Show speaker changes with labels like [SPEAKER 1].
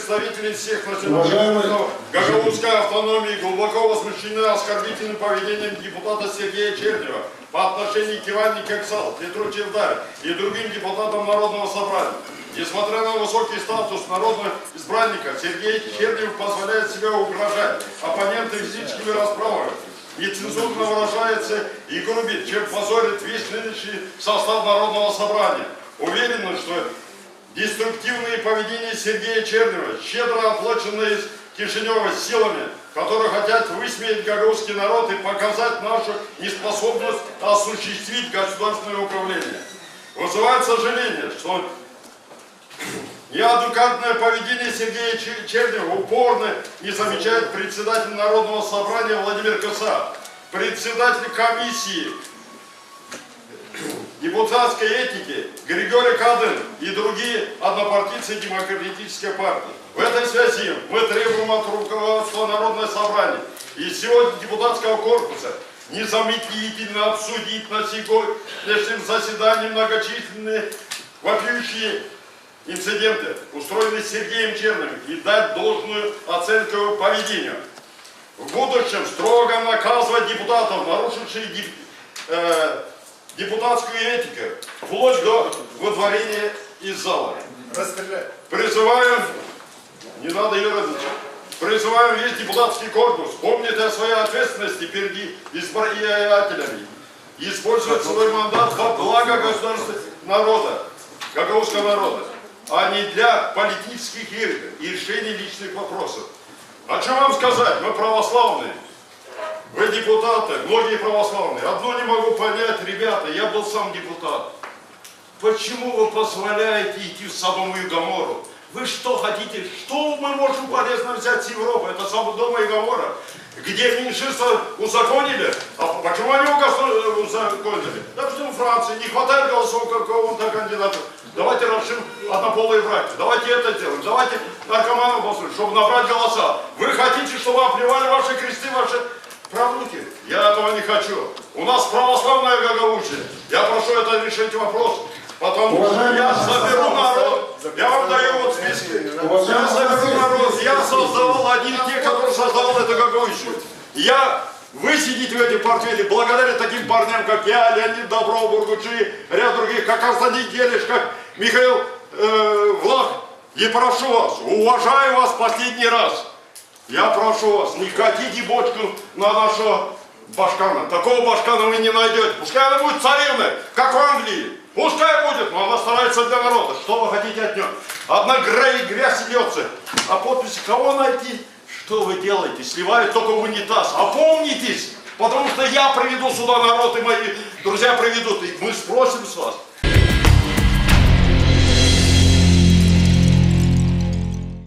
[SPEAKER 1] представители всех национальных гагаузской автономии глубоко возмущены оскорбительным поведением депутата Сергея Чернева по отношению к Ивану Кексал, Петру Чевдарь и другим депутатам Народного собрания. Несмотря на высокий статус народного избранника, Сергей Чернев позволяет себе угрожать оппонентам физическими расправами, нецензурно выражается и грубит, чем позорит весь нынешний состав Народного собрания. Уверены, что деструктивное поведение Сергея Чернева, щедро оплаченное из Кишинева силами, которые хотят высмеять гагаузский народ и показать нашу неспособность осуществить государственное управление. Вызывает сожаление, что неадекватное поведение Сергея Чернева упорно не замечает председатель Народного собрания Владимир Косар, председатель комиссии депутатской этики Григорий Кадын и другие однопартийцы демократической партии. В этой связи мы требуем от руководства Народного собрания и сегодня депутатского корпуса незамедлительно обсудить на сегодняшнем заседании многочисленные вопиющие инциденты, устроенные Сергеем Черневым, и дать должную оценку его поведению. В будущем строго наказывать депутатов, нарушивших депутатскую этику, вплоть до выдворения из зала. Призываем, не надо ерничать, призываем весь депутатский корпус помнить о своей ответственности перед избирателями и использовать свой мандат во благо государства народа, гагаузского народа, а не для политических игр и решения личных вопросов. А что вам сказать? Мы православные. Вы депутаты, многие православные. Одно не могу понять, ребята, я был сам депутат. Почему вы позволяете идти в Содом и Гоморру? Вы что хотите? Что мы можем полезно взять с Европы? Это Содом и Гоморра, где меньшинство узаконили. А почему они узаконили? Да почему Франции не хватает голосов какого-то кандидата? Давайте расширим однополые браки. Давайте это сделаем. Давайте наркоманов послушаем, чтобы набрать голоса. Вы хотите, чтобы оплевали ваши кресты, ваши правнуки? Я этого не хочу. У нас православная Гагаузия. Я прошу это решить вопрос. Потому что я соберу народ. Я вам даю вот списки. Я соберу народ. Я создавал один те, который создавал эту Гагаузию. Вы сидите в этих портфелях благодаря таким парням, как я, Леонид Добров, Бургучи, ряд других, как Константин Келиш, как Михаил Влах. И прошу вас, уважаю вас последний раз. Я прошу вас, не катите бочку на нашего башкана. Такого башкана вы не найдете. Пускай она будет царевной, как в Англии. Пускай будет, но она старается для народа. Что вы хотите от нее? Одна грязь льется. А подписи кого найти? Что вы делаете? Сливают только в унитаз. Опомнитесь, потому что я приведу сюда народ, и мои друзья приведут. И мы спросим с вас.